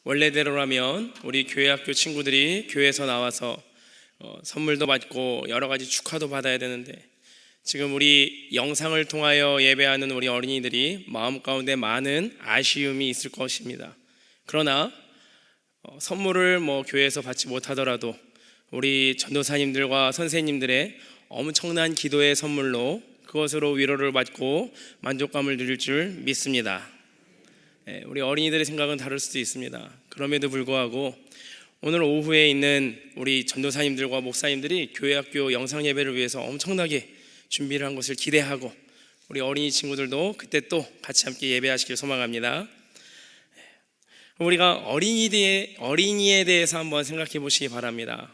원래대로라면 우리 교회 학교 친구들이 교회에서 나와서 선물도 받고 여러 가지 축하도 받아야 되는데, 지금 우리 영상을 통하여 예배하는 우리 어린이들이 마음 가운데 많은 아쉬움이 있을 것입니다. 그러나 선물을 교회에서 받지 못하더라도 우리 전도사님들과 선생님들의 엄청난 기도의 선물로 그것으로 위로를 받고 만족감을 누릴 줄 믿습니다. 우리 어린이들의 생각은 다를 수도 있습니다. 그럼에도 불구하고 오늘 오후에 있는 우리 전도사님들과 목사님들이 교회 학교 영상 예배를 위해서 엄청나게 준비를 한 것을 기대하고, 우리 어린이 친구들도 그때 또 같이 함께 예배하시길 소망합니다. 우리가 어린이에 대해서 한번 생각해 보시기 바랍니다.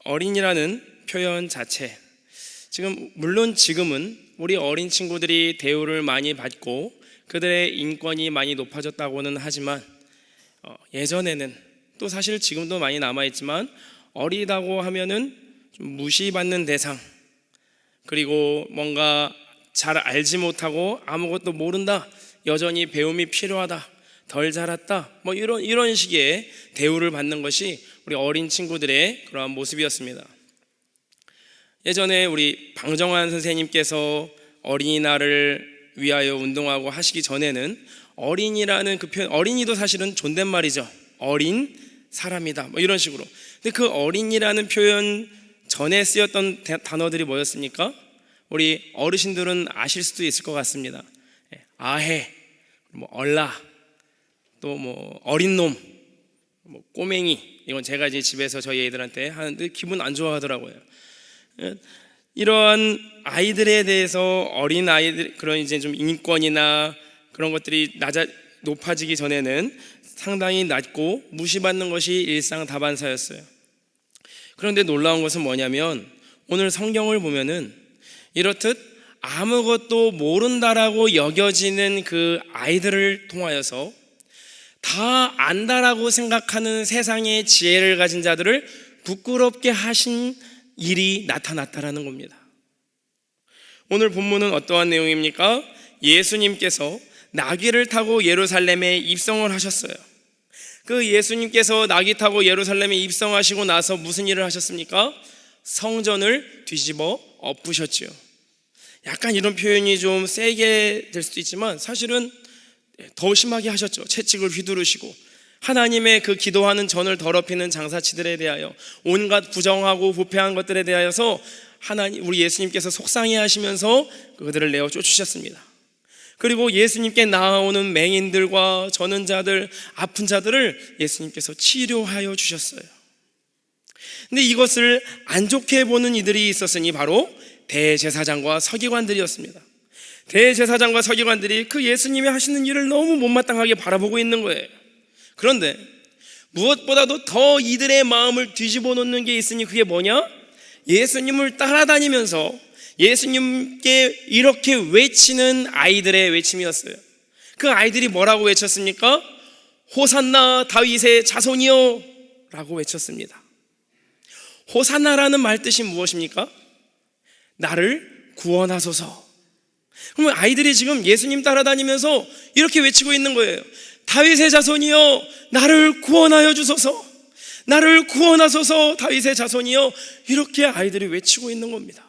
어린이라는 표현 자체, 물론 지금은 우리 어린 친구들이 대우를 많이 받고 그들의 인권이 많이 높아졌다고는 하지만, 예전에는, 또 사실 지금도 많이 남아있지만, 어리다고 하면은 좀 무시받는 대상, 그리고 뭔가 잘 알지 못하고 아무것도 모른다, 여전히 배움이 필요하다, 덜 자랐다, 이런 식의 대우를 받는 것이 우리 어린 친구들의 그러한 모습이었습니다. 예전에 우리 방정환 선생님께서 어린이날을 위하여 운동하고 하시기 전에는 어린이라는 그 표현, 어린이도 사실은 존댓말이죠. 어린 사람이다, 이런 식으로. 근데 그 어린이라는 표현 전에 쓰였던 단어들이 뭐였습니까? 우리 어르신들은 아실 수도 있을 것 같습니다. 아해, 얼라, 또 어린 놈, 꼬맹이. 이건 제가 이제 집에서 저희 애들한테 하는데 기분 안 좋아하더라고요. 이러한 아이들에 대해서, 어린 아이들, 그런 이제 좀 인권이나 그런 것들이 높아지기 전에는 상당히 낮고 무시받는 것이 일상다반사였어요. 그런데 놀라운 것은 뭐냐면, 오늘 성경을 보면은 이렇듯 아무것도 모른다라고 여겨지는 그 아이들을 통하여서 다 안다라고 생각하는 세상의 지혜를 가진 자들을 부끄럽게 하신 일이 나타났다라는 겁니다. 오늘 본문은 어떠한 내용입니까? 예수님께서 나귀를 타고 예루살렘에 입성을 하셨어요. 그 예수님께서 나귀 타고 예루살렘에 입성하시고 나서 무슨 일을 하셨습니까? 성전을 뒤집어 엎으셨지요. 약간 이런 표현이 좀 세게 될 수도 있지만 사실은 더 심하게 하셨죠. 채찍을 휘두르시고 하나님의 그 기도하는 전을 더럽히는 장사치들에 대하여, 온갖 부정하고 부패한 것들에 대하여서 우리 예수님께서 속상해 하시면서 그들을 내어 쫓으셨습니다. 그리고 예수님께 나아오는 맹인들과 저는 자들, 아픈 자들을 예수님께서 치료하여 주셨어요. 근데 이것을 안 좋게 보는 이들이 있었으니 바로 대제사장과 서기관들이었습니다. 대제사장과 서기관들이 그 예수님이 하시는 일을 너무 못마땅하게 바라보고 있는 거예요. 그런데 무엇보다도 더 이들의 마음을 뒤집어 놓는 게 있으니 그게 뭐냐? 예수님을 따라다니면서 예수님께 이렇게 외치는 아이들의 외침이었어요. 그 아이들이 뭐라고 외쳤습니까? 호산나 다윗의 자손이여 라고 외쳤습니다. 호산나라는 말 뜻이 무엇입니까? 나를 구원하소서. 그러면 아이들이 지금 예수님 따라다니면서 이렇게 외치고 있는 거예요. 다윗의 자손이여 나를 구원하여 주소서, 나를 구원하소서, 다윗의 자손이여. 이렇게 아이들이 외치고 있는 겁니다.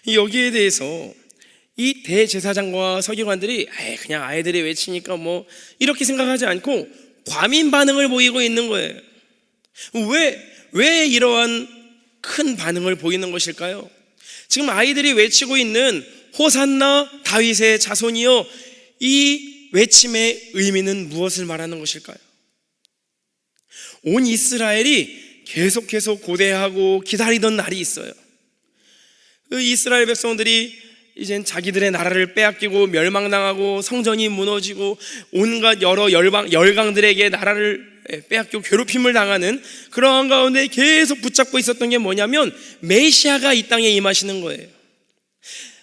여기에 대해서 이 대제사장과 서기관들이 그냥 아이들이 외치니까 이렇게 생각하지 않고 과민 반응을 보이고 있는 거예요. 왜 이러한 큰 반응을 보이는 것일까요? 지금 아이들이 외치고 있는 호산나 다윗의 자손이여, 이 외침의 의미는 무엇을 말하는 것일까요? 온 이스라엘이 계속해서 고대하고 기다리던 날이 있어요. 그 이스라엘 백성들이 이젠 자기들의 나라를 빼앗기고 멸망당하고 성전이 무너지고 온갖 여러 열강들에게 나라를 빼앗기고 괴롭힘을 당하는 그러한 가운데 계속 붙잡고 있었던 게 뭐냐면, 메시아가 이 땅에 임하시는 거예요.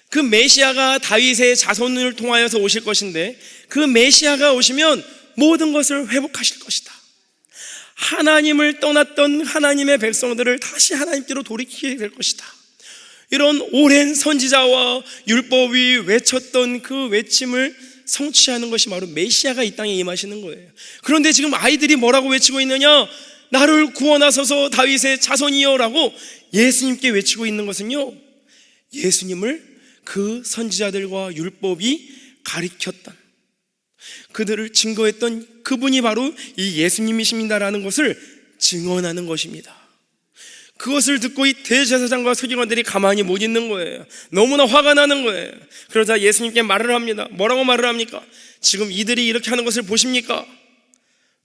그 메시아가 다윗의 자손을 통하여서 오실 것인데, 그 메시아가 오시면 모든 것을 회복하실 것이다. 하나님을 떠났던 하나님의 백성들을 다시 하나님께로 돌이키게 될 것이다. 이런 오랜 선지자와 율법이 외쳤던 그 외침을 성취하는 것이 바로 메시아가 이 땅에 임하시는 거예요. 그런데 지금 아이들이 뭐라고 외치고 있느냐? 나를 구원하소서 다윗의 자손이여라고 예수님께 외치고 있는 것은요, 예수님을 그 선지자들과 율법이 가리켰던, 그들을 증거했던 그분이 바로 이 예수님이십니다라는 것을 증언하는 것입니다. 그것을 듣고 이 대제사장과 서기관들이 가만히 못 있는 거예요. 너무나 화가 나는 거예요. 그러자 예수님께 말을 합니다. 뭐라고 말을 합니까? 지금 이들이 이렇게 하는 것을 보십니까?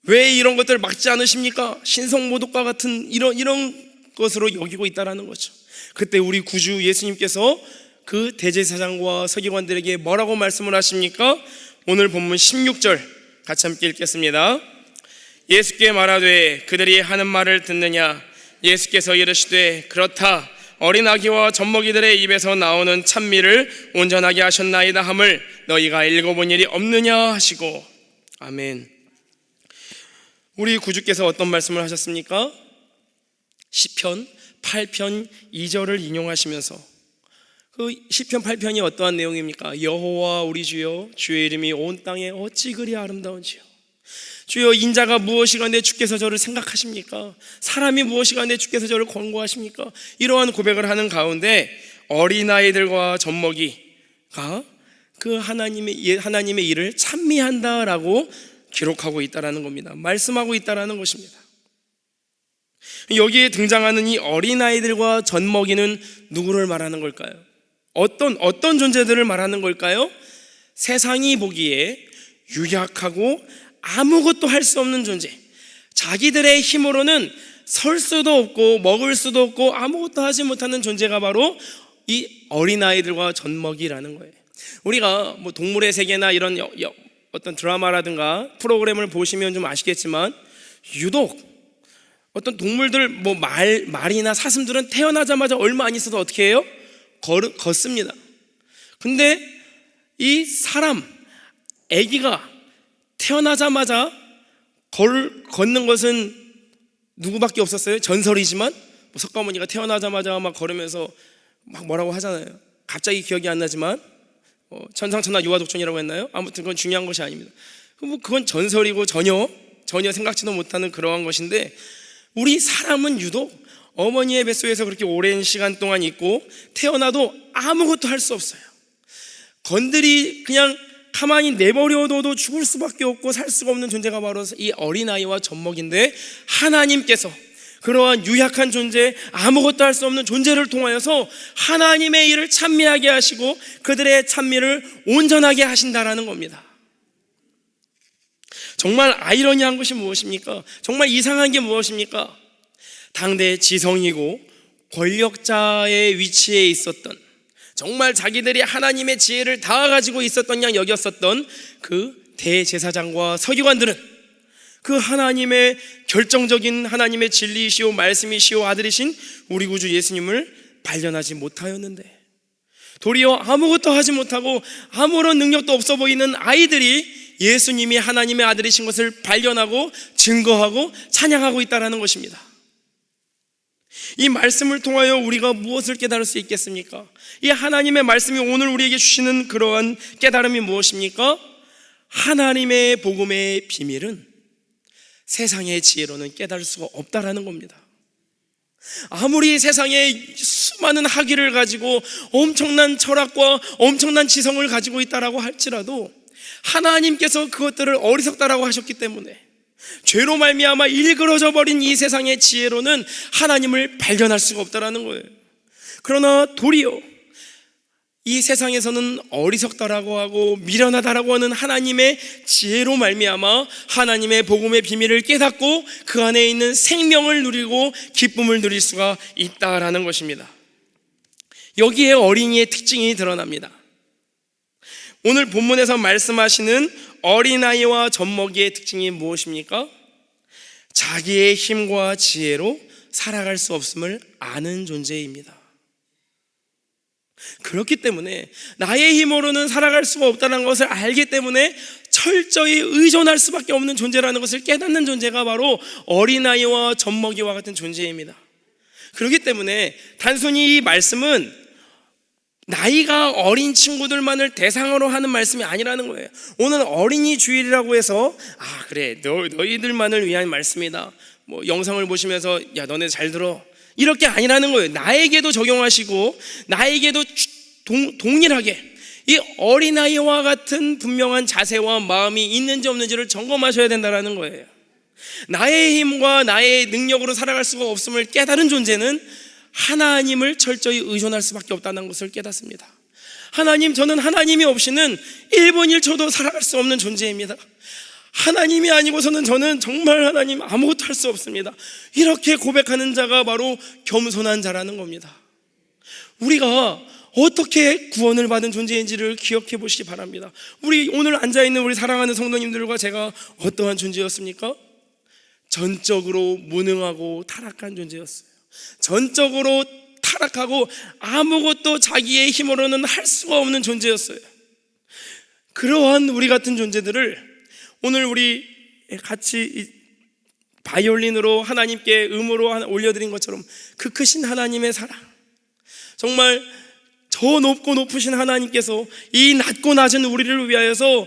왜 이런 것들을 막지 않으십니까? 신성모독과 같은 이런 것으로 여기고 있다라는 거죠. 그때 우리 구주 예수님께서 그 대제사장과 서기관들에게 뭐라고 말씀을 하십니까? 오늘 본문 16절 같이 함께 읽겠습니다. 예수께 말하되 그들이 하는 말을 듣느냐? 예수께서 이르시되 그렇다. 어린 아기와 젖먹이들의 입에서 나오는 찬미를 온전하게 하셨나이다 함을 너희가 읽어본 일이 없느냐 하시고. 아멘. 우리 구주께서 어떤 말씀을 하셨습니까? 시편 8편 2절을 인용하시면서, 그 시편 8편이 어떠한 내용입니까? 여호와 우리 주여, 주의 이름이 온 땅에 어찌 그리 아름다운지요. 주여, 인자가 무엇이간데 주께서 저를 생각하십니까? 사람이 무엇이간데 주께서 저를 권고하십니까? 이러한 고백을 하는 가운데 어린아이들과 젖먹이가 그 하나님의 일을 찬미한다라고 기록하고 있다라는 겁니다. 말씀하고 있다라는 것입니다. 여기에 등장하는 이 어린아이들과 젖먹이는 누구를 말하는 걸까요? 어떤 존재들을 말하는 걸까요? 세상이 보기에 유약하고 아무것도 할 수 없는 존재, 자기들의 힘으로는 설 수도 없고 먹을 수도 없고 아무것도 하지 못하는 존재가 바로 이 어린아이들과 젖먹이라는 거예요. 우리가 뭐 동물의 세계나 이런 어떤 드라마라든가 프로그램을 보시면 좀 아시겠지만, 유독 어떤 동물들, 뭐 말이나 사슴들은 태어나자마자 얼마 안 있어도 어떻게 해요? 걷습니다. 근데 이 사람, 아기가 태어나자마자 걷는 것은 누구밖에 없었어요? 전설이지만 뭐 석가모니가 태어나자마자 막 걸으면서 막 뭐라고 하잖아요. 갑자기 기억이 안 나지만 천상천하 유아독존이라고 했나요? 아무튼 그건 중요한 것이 아닙니다. 그건 전설이고 전혀 생각지도 못하는 그러한 것인데, 우리 사람은 유독 어머니의 뱃속에서 그렇게 오랜 시간 동안 있고 태어나도 아무것도 할 수 없어요. 그냥 가만히 내버려둬도 죽을 수밖에 없고 살 수가 없는 존재가 바로 이 어린아이와 젖먹인데, 하나님께서 그러한 유약한 존재, 아무것도 할 수 없는 존재를 통하여서 하나님의 일을 찬미하게 하시고 그들의 찬미를 온전하게 하신다라는 겁니다. 정말 아이러니한 것이 무엇입니까? 정말 이상한 게 무엇입니까? 당대 지성이고 권력자의 위치에 있었던, 정말 자기들이 하나님의 지혜를 다 가지고 있었던 양 여겼었던 그 대제사장과 서기관들은 그 하나님의 결정적인 하나님의 진리이시오 말씀이시오 아들이신 우리 구주 예수님을 발견하지 못하였는데, 도리어 아무것도 하지 못하고 아무런 능력도 없어 보이는 아이들이 예수님이 하나님의 아들이신 것을 발견하고 증거하고 찬양하고 있다는 것입니다. 이 말씀을 통하여 우리가 무엇을 깨달을 수 있겠습니까? 이 하나님의 말씀이 오늘 우리에게 주시는 그러한 깨달음이 무엇입니까? 하나님의 복음의 비밀은 세상의 지혜로는 깨달을 수가 없다라는 겁니다. 아무리 세상에 수많은 학위를 가지고 엄청난 철학과 엄청난 지성을 가지고 있다라고 할지라도 하나님께서 그것들을 어리석다라고 하셨기 때문에 죄로 말미암아 일그러져 버린 이 세상의 지혜로는 하나님을 발견할 수가 없다라는 거예요. 그러나 도리어 이 세상에서는 어리석다라고 하고 미련하다라고 하는 하나님의 지혜로 말미암아 하나님의 복음의 비밀을 깨닫고 그 안에 있는 생명을 누리고 기쁨을 누릴 수가 있다라는 것입니다. 여기에 어린이의 특징이 드러납니다. 오늘 본문에서 말씀하시는 어린아이와 젖먹이의 특징이 무엇입니까? 자기의 힘과 지혜로 살아갈 수 없음을 아는 존재입니다. 그렇기 때문에 나의 힘으로는 살아갈 수가 없다는 것을 알기 때문에 철저히 의존할 수밖에 없는 존재라는 것을 깨닫는 존재가 바로 어린아이와 젖먹이와 같은 존재입니다. 그렇기 때문에 단순히 이 말씀은 나이가 어린 친구들만을 대상으로 하는 말씀이 아니라는 거예요. 오늘 어린이 주일이라고 해서 그래 너희들만을 위한 말씀이다, 뭐 영상을 보시면서 야 너네 잘 들어, 이렇게 아니라는 거예요. 나에게도 적용하시고 나에게도 동일하게 이 어린아이와 같은 분명한 자세와 마음이 있는지 없는지를 점검하셔야 된다는 거예요. 나의 힘과 나의 능력으로 살아갈 수가 없음을 깨달은 존재는 하나님을 철저히 의존할 수밖에 없다는 것을 깨닫습니다. 저는 하나님이 없이는 1분 1초도 살아갈 수 없는 존재입니다. 하나님이 아니고서는 저는 정말 하나님 아무것도 할 수 없습니다. 이렇게 고백하는 자가 바로 겸손한 자라는 겁니다. 우리가 어떻게 구원을 받은 존재인지를 기억해 보시기 바랍니다. 우리 오늘 앉아있는 우리 사랑하는 성도님들과 제가 어떠한 존재였습니까? 전적으로 무능하고 타락한 존재였어요. 전적으로 타락하고 아무것도 자기의 힘으로는 할 수가 없는 존재였어요. 그러한 우리 같은 존재들을 오늘 우리 같이 바이올린으로 하나님께 음으로 올려드린 것처럼 그 크신 하나님의 사랑, 정말 저 높고 높으신 하나님께서 이 낮고 낮은 우리를 위하여서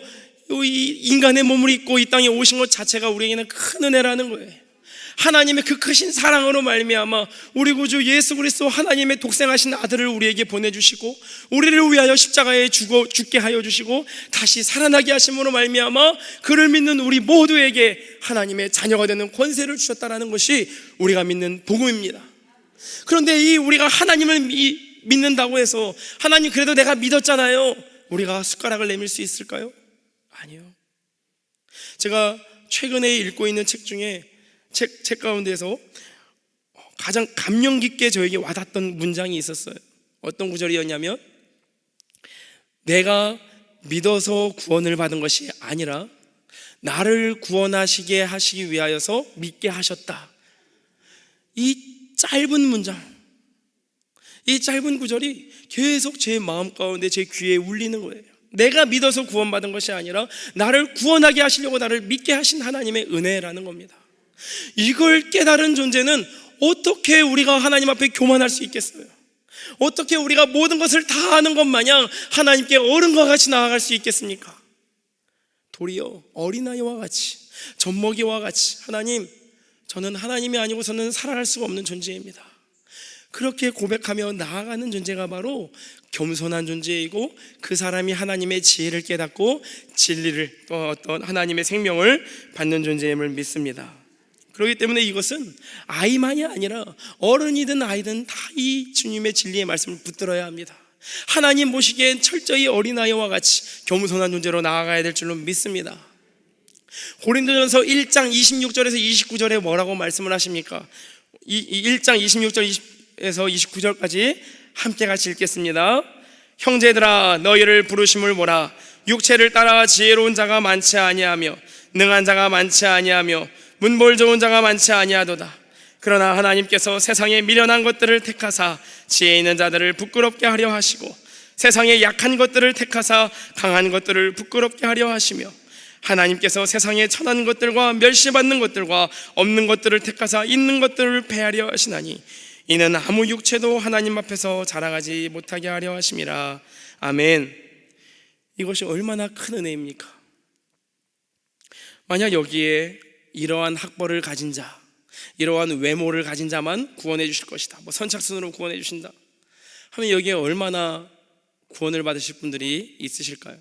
이 인간의 몸을 입고 이 땅에 오신 것 자체가 우리에게는 큰 은혜라는 거예요. 하나님의 그 크신 사랑으로 말미암아 우리 구주 예수 그리스도 하나님의 독생하신 아들을 우리에게 보내주시고 우리를 위하여 십자가에 죽게 하여 주시고 다시 살아나게 하심으로 말미암아 그를 믿는 우리 모두에게 하나님의 자녀가 되는 권세를 주셨다는 것이 우리가 믿는 복음입니다. 그런데 우리가 하나님을 믿는다고 해서 하나님 그래도 내가 믿었잖아요, 우리가 숟가락을 내밀 수 있을까요? 아니요. 제가 최근에 읽고 있는 책 중에 책 가운데서 가장 감명 깊게 저에게 와닿던 문장이 있었어요. 어떤 구절이었냐면, 내가 믿어서 구원을 받은 것이 아니라 나를 구원하시게 하시기 위하여서 믿게 하셨다. 이 짧은 문장, 이 짧은 구절이 계속 제 마음 가운데 제 귀에 울리는 거예요. 내가 믿어서 구원받은 것이 아니라 나를 구원하게 하시려고 나를 믿게 하신 하나님의 은혜라는 겁니다. 이걸 깨달은 존재는 어떻게 우리가 하나님 앞에 교만할 수 있겠어요? 어떻게 우리가 모든 것을 다 아는 것 마냥 하나님께 어른과 같이 나아갈 수 있겠습니까? 도리어 어린아이와 같이, 젖먹이와 같이, 하나님, 저는 하나님이 아니고서는 살아갈 수가 없는 존재입니다, 그렇게 고백하며 나아가는 존재가 바로 겸손한 존재이고, 그 사람이 하나님의 지혜를 깨닫고 진리를, 또 어떤 하나님의 생명을 받는 존재임을 믿습니다. 그렇기 때문에 이것은 아이만이 아니라 어른이든 아이든 다 이 주님의 진리의 말씀을 붙들어야 합니다. 하나님 보시기엔 철저히 어린아이와 같이 겸손한 존재로 나아가야 될 줄로 믿습니다. 고린도전서 1장 26절에서 29절에 뭐라고 말씀을 하십니까? 1장 26절에서 29절까지 함께 같이 읽겠습니다. 형제들아, 너희를 부르심을 보라. 육체를 따라 지혜로운 자가 많지 아니하며 능한 자가 많지 아니하며 문볼 좋은 자가 많지 아니하도다. 그러나 하나님께서 세상에 미련한 것들을 택하사 지혜 있는 자들을 부끄럽게 하려 하시고, 세상에 약한 것들을 택하사 강한 것들을 부끄럽게 하려 하시며, 하나님께서 세상에 천한 것들과 멸시받는 것들과 없는 것들을 택하사 있는 것들을 패하려 하시나니, 이는 아무 육체도 하나님 앞에서 자랑하지 못하게 하려 하심이라. 아멘. 이것이 얼마나 큰 은혜입니까? 만약 여기에 이러한 학벌을 가진 자, 이러한 외모를 가진 자만 구원해 주실 것이다, 선착순으로 구원해 주신다 하면 여기에 얼마나 구원을 받으실 분들이 있으실까요?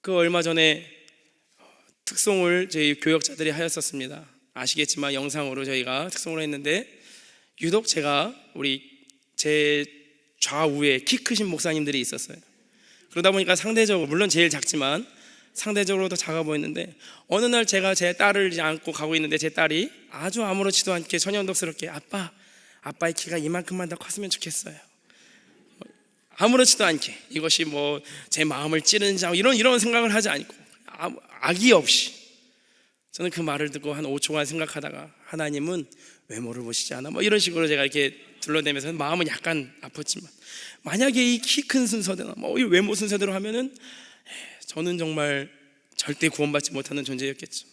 그 얼마 전에 특송을 저희 교역자들이 하였었습니다. 아시겠지만 영상으로 저희가 특송을 했는데, 유독 제가 제 좌우에 키 크신 목사님들이 있었어요. 그러다 보니까 상대적으로, 물론 제일 작지만 상대적으로 더 작아 보였는데, 어느 날 제가 제 딸을 안고 가고 있는데 제 딸이 아주 아무렇지도 않게 천연덕스럽게 아빠의 키가 이만큼만 더 컸으면 좋겠어요, 아무렇지도 않게, 이것이 제 마음을 찌르는지 이런 생각을 하지 않고 악의 없이, 저는 그 말을 듣고 한 5초간 생각하다가, 하나님은 외모를 보시지 않아? 이런 식으로 제가 이렇게 둘러대면서 마음은 약간 아팠지만, 만약에 이 키 큰 순서대로 이 외모 순서대로 하면은 저는 정말 절대 구원받지 못하는 존재였겠죠.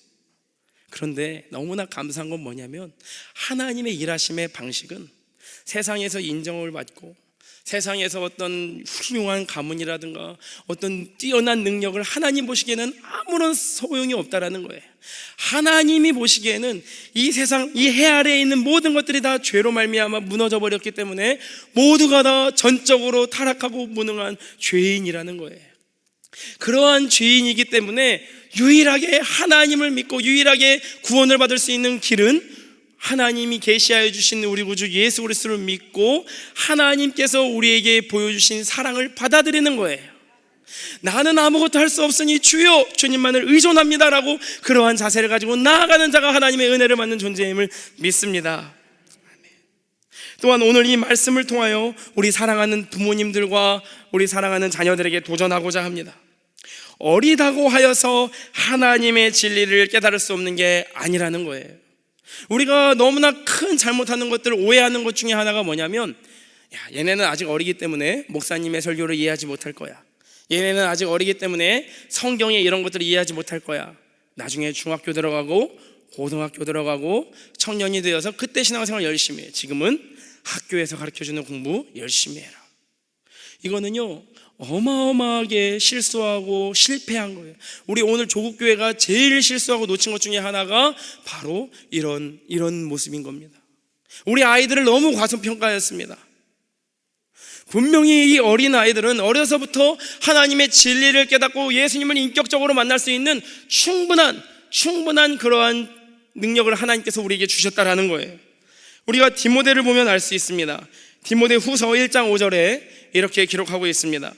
그런데 너무나 감사한 건 뭐냐면, 하나님의 일하심의 방식은 세상에서 인정을 받고 세상에서 어떤 훌륭한 가문이라든가 어떤 뛰어난 능력을 하나님 보시기에는 아무런 소용이 없다라는 거예요. 하나님이 보시기에는 이 세상, 이 해 아래에 있는 모든 것들이 다 죄로 말미암아 무너져 버렸기 때문에 모두가 다 전적으로 타락하고 무능한 죄인이라는 거예요. 그러한 죄인이기 때문에 유일하게 하나님을 믿고 유일하게 구원을 받을 수 있는 길은 하나님이 계시하여 주신 우리 구주 예수 그리스도를 믿고 하나님께서 우리에게 보여주신 사랑을 받아들이는 거예요. 나는 아무것도 할 수 없으니 주여 주님만을 의존합니다라고 그러한 자세를 가지고 나아가는 자가 하나님의 은혜를 받는 존재임을 믿습니다. 또한 오늘 이 말씀을 통하여 우리 사랑하는 부모님들과 우리 사랑하는 자녀들에게 도전하고자 합니다. 어리다고 하여서 하나님의 진리를 깨달을 수 없는 게 아니라는 거예요. 우리가 너무나 큰 잘못하는 것들을 오해하는 것 중에 하나가 뭐냐면, 얘네는 아직 어리기 때문에 목사님의 설교를 이해하지 못할 거야. 얘네는 아직 어리기 때문에 성경의 이런 것들을 이해하지 못할 거야. 나중에 중학교 들어가고 고등학교 들어가고 청년이 되어서 그때 신앙생활 열심히 해. 지금은 학교에서 가르쳐주는 공부 열심히 해라. 이거는요 어마어마하게 실수하고 실패한 거예요. 우리 오늘 조국교회가 제일 실수하고 놓친 것 중에 하나가 바로 이런 모습인 겁니다. 우리 아이들을 너무 과소평가했습니다. 분명히 이 어린 아이들은 어려서부터 하나님의 진리를 깨닫고 예수님을 인격적으로 만날 수 있는 충분한 그러한 능력을 하나님께서 우리에게 주셨다라는 거예요. 우리가 디모데를 보면 알 수 있습니다. 디모데 후서 1장 5절에 이렇게 기록하고 있습니다.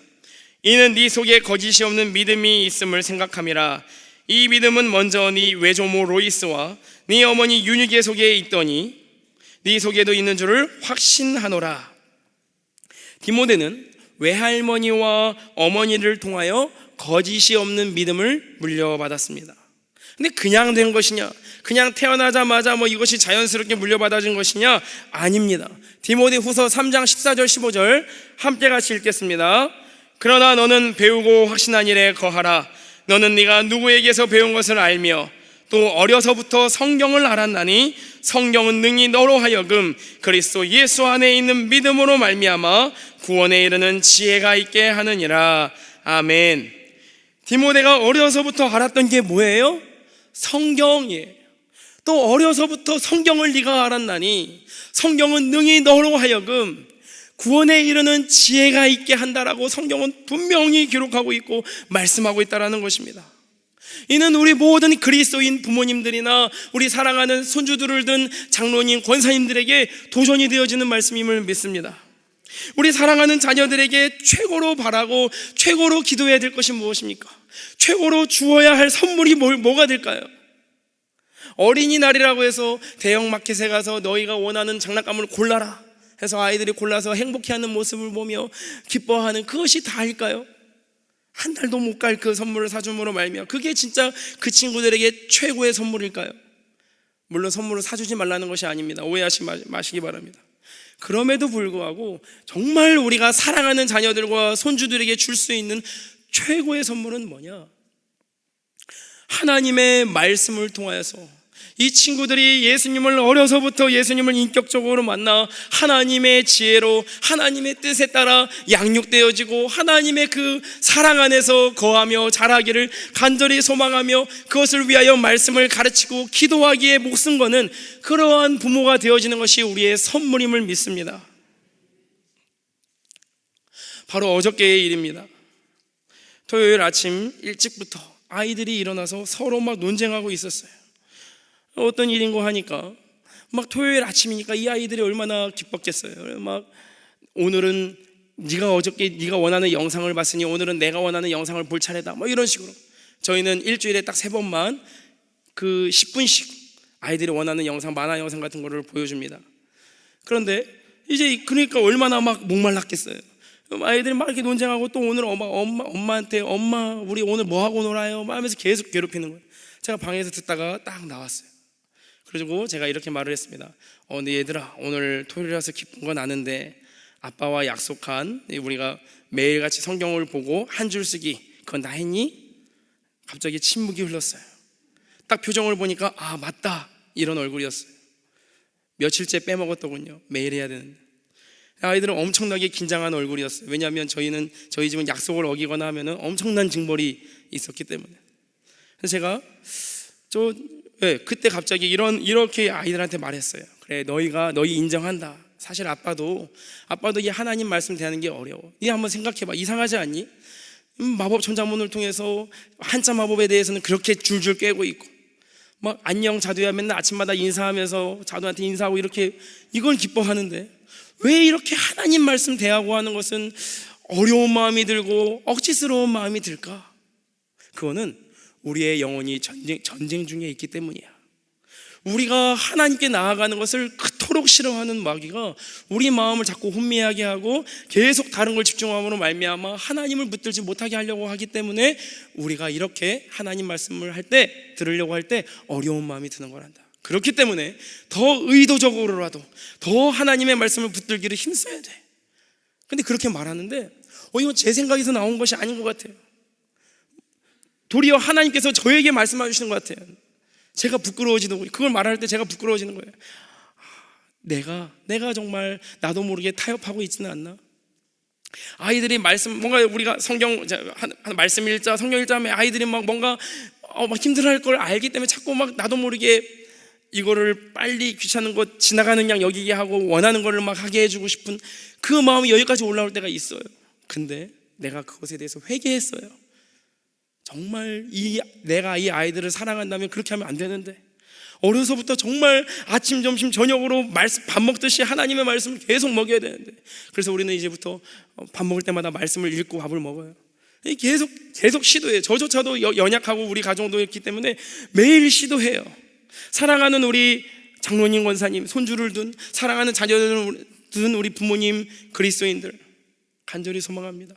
이는 네 속에 거짓이 없는 믿음이 있음을 생각함이라. 이 믿음은 먼저 네 외조모 로이스와 네 어머니 유니게 속에 있더니 네 속에도 있는 줄을 확신하노라. 디모데는 외할머니와 어머니를 통하여 거짓이 없는 믿음을 물려받았습니다. 근데 그냥 된 것이냐, 그냥 태어나자마자 이것이 자연스럽게 물려받아진 것이냐? 아닙니다. 디모데 후서 3장 14절 15절 함께 같이 읽겠습니다. 그러나 너는 배우고 확신한 일에 거하라. 너는 네가 누구에게서 배운 것을 알며 또 어려서부터 성경을 알았나니 성경은 능히 너로 하여금 그리스도 예수 안에 있는 믿음으로 말미암아 구원에 이르는 지혜가 있게 하느니라. 아멘. 디모데가 어려서부터 알았던 게 뭐예요? 성경이에요. 또 어려서부터 성경을 네가 알았나니 성경은 능히 너로 하여금 구원에 이르는 지혜가 있게 한다라고 성경은 분명히 기록하고 있고 말씀하고 있다라는 것입니다. 이는 우리 모든 그리스도인 부모님들이나 우리 사랑하는 손주들을 둔 장로님, 권사님들에게 도전이 되어지는 말씀임을 믿습니다. 우리 사랑하는 자녀들에게 최고로 바라고 최고로 기도해야 될 것이 무엇입니까? 최고로 주어야 할 선물이 뭐가 될까요? 어린이날이라고 해서 대형마켓에 가서 너희가 원하는 장난감을 골라라 해서 아이들이 골라서 행복해하는 모습을 보며 기뻐하는 그것이 다일까요? 한 달도 못 갈 그 선물을 사줌으로 말미암아 그게 진짜 그 친구들에게 최고의 선물일까요? 물론 선물을 사주지 말라는 것이 아닙니다. 오해하지 마시기 바랍니다. 그럼에도 불구하고 정말 우리가 사랑하는 자녀들과 손주들에게 줄 수 있는 최고의 선물은 뭐냐? 하나님의 말씀을 통하여서 이 친구들이 예수님을 어려서부터 예수님을 인격적으로 만나 하나님의 지혜로 하나님의 뜻에 따라 양육되어지고 하나님의 그 사랑 안에서 거하며 자라기를 간절히 소망하며 그것을 위하여 말씀을 가르치고 기도하기에 목숨 거는 그러한 부모가 되어지는 것이 우리의 선물임을 믿습니다. 바로 어저께의 일입니다. 토요일 아침 일찍부터 아이들이 일어나서 서로 막 논쟁하고 있었어요. 어떤 일인고 하니까 막 토요일 아침이니까 이 아이들이 얼마나 기뻤겠어요. 막 오늘은 네가 어저께 네가 원하는 영상을 봤으니 오늘은 내가 원하는 영상을 볼 차례다. 뭐 이런 식으로 저희는 일주일에 딱 3번만 그 10분씩 아이들이 원하는 영상, 만화 영상 같은 거를 보여줍니다. 그런데 이제 그러니까 얼마나 막 목말랐겠어요. 아이들이 막 이렇게 논쟁하고 또 오늘 엄마한테 엄마 우리 오늘 뭐 하고 놀아요? 막 하면서 계속 괴롭히는 거예요. 제가 방에서 듣다가 딱 나왔어요. 그리고 제가 이렇게 말을 했습니다. 근데 얘들아 오늘 토요일이라서 기쁜 건 아는데 아빠와 약속한 우리가 매일같이 성경을 보고 한 줄 쓰기 그건 다 했니? 갑자기 침묵이 흘렀어요. 딱 표정을 보니까 아 맞다 이런 얼굴이었어요. 며칠째 빼먹었더군요. 매일 해야 되는데. 아이들은 엄청나게 긴장한 얼굴이었어요. 왜냐하면 저희 집은 약속을 어기거나 하면은 엄청난 징벌이 있었기 때문에. 그래서 제가 그때 갑자기 이렇게 아이들한테 말했어요. 그래, 너희 인정한다. 사실 아빠도 이 하나님 말씀 대하는 게 어려워. 이 한번 생각해봐. 이상하지 않니? 마법 천자문을 통해서 한자 마법에 대해서는 그렇게 줄줄 꿰고 있고, 막 안녕 자두야 맨날 아침마다 인사하면서 자두한테 인사하고 이렇게 이걸 기뻐하는데, 왜 이렇게 하나님 말씀 대하고 하는 것은 어려운 마음이 들고 억지스러운 마음이 들까? 그거는 우리의 영혼이 전쟁 중에 있기 때문이야. 우리가 하나님께 나아가는 것을 그토록 싫어하는 마귀가 우리 마음을 자꾸 혼미하게 하고 계속 다른 걸 집중함으로 말미암아 하나님을 붙들지 못하게 하려고 하기 때문에 우리가 이렇게 하나님 말씀을 들으려고 할 때 어려운 마음이 드는 거란다. 그렇기 때문에 더 의도적으로라도 더 하나님의 말씀을 붙들기를 힘써야 돼. 근데 그렇게 말하는데 이건 제 생각에서 나온 것이 아닌 것 같아요. 도리어 하나님께서 저에게 말씀해 주시는 것 같아요. 제가 부끄러워지는 거예요. 그걸 말할 때 제가 부끄러워지는 거예요. 내가 정말 나도 모르게 타협하고 있지는 않나? 아이들이 뭔가 우리가 말씀 읽자, 성경 읽자 하면 아이들이 막 뭔가 막 힘들어할 걸 알기 때문에 자꾸 막 나도 모르게 이거를 빨리 귀찮은 것 지나가는 양 여기게 하고 원하는 거를 막 하게 해주고 싶은 그 마음이 여기까지 올라올 때가 있어요. 근데 내가 그것에 대해서 회개했어요. 정말 내가 이 아이들을 사랑한다면 그렇게 하면 안 되는데, 어려서부터 정말 아침, 점심, 저녁으로 밥 먹듯이 하나님의 말씀을 계속 먹여야 되는데, 그래서 우리는 이제부터 밥 먹을 때마다 말씀을 읽고 밥을 먹어요. 계속 시도해요. 저조차도 연약하고 우리 가정도 있기 때문에 매일 시도해요. 사랑하는 우리 장로님, 권사님, 손주를 둔 사랑하는 자녀들을 둔 우리 부모님, 그리스도인들 간절히 소망합니다.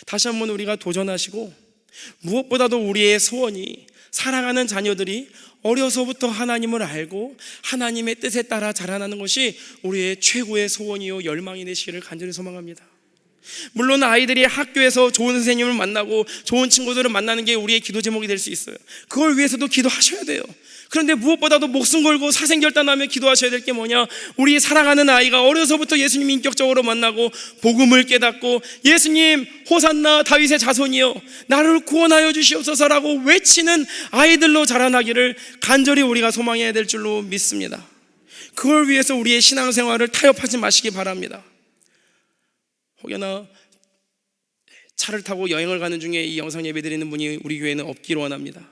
다시 한번 우리가 도전하시고, 무엇보다도 우리의 소원이 사랑하는 자녀들이 어려서부터 하나님을 알고 하나님의 뜻에 따라 자라나는 것이 우리의 최고의 소원이요 열망이 되시기를 간절히 소망합니다. 물론 아이들이 학교에서 좋은 선생님을 만나고 좋은 친구들을 만나는 게 우리의 기도 제목이 될 수 있어요. 그걸 위해서도 기도하셔야 돼요. 그런데 무엇보다도 목숨 걸고 사생결단하며 기도하셔야 될 게 뭐냐? 우리 사랑하는 아이가 어려서부터 예수님 인격적으로 만나고 복음을 깨닫고 예수님 호산나 다윗의 자손이여 나를 구원하여 주시옵소서라고 외치는 아이들로 자라나기를 간절히 우리가 소망해야 될 줄로 믿습니다. 그걸 위해서 우리의 신앙생활을 타협하지 마시기 바랍니다. 혹여나 차를 타고 여행을 가는 중에 이 영상 예배 드리는 분이 우리 교회는 없기를 원합니다.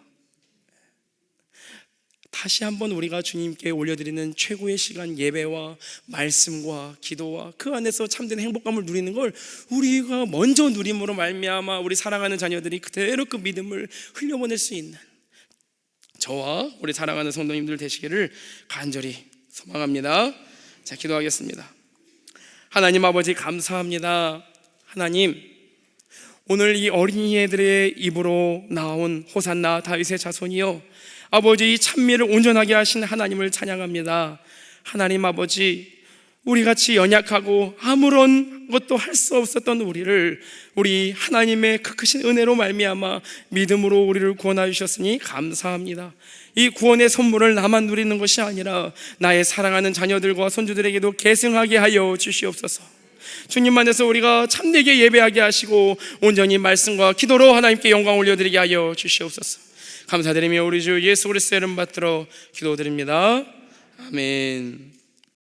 다시 한번 우리가 주님께 올려드리는 최고의 시간 예배와 말씀과 기도와 그 안에서 참된 행복감을 누리는 걸 우리가 먼저 누림으로 말미암아 우리 사랑하는 자녀들이 그대로 그 믿음을 흘려보낼 수 있는 저와 우리 사랑하는 성도님들 되시기를 간절히 소망합니다. 자, 기도하겠습니다. 하나님 아버지 감사합니다. 하나님, 오늘 이 어린이들의 입으로 나온 호산나 다윗의 자손이여 아버지, 이 찬미를 온전하게 하신 하나님을 찬양합니다. 하나님 아버지, 우리같이 연약하고 아무런 것도 할 수 없었던 우리 하나님의 그 크신 은혜로 말미암아 믿음으로 우리를 구원하여 주셨으니 감사합니다. 이 구원의 선물을 나만 누리는 것이 아니라 나의 사랑하는 자녀들과 손주들에게도 계승하게 하여 주시옵소서. 주님 안에서 우리가 참되게 예배하게 하시고 온전히 말씀과 기도로 하나님께 영광 올려드리게 하여 주시옵소서. 감사드리며 우리 주 예수 그리스도의 이름 받들어 기도드립니다. 아멘.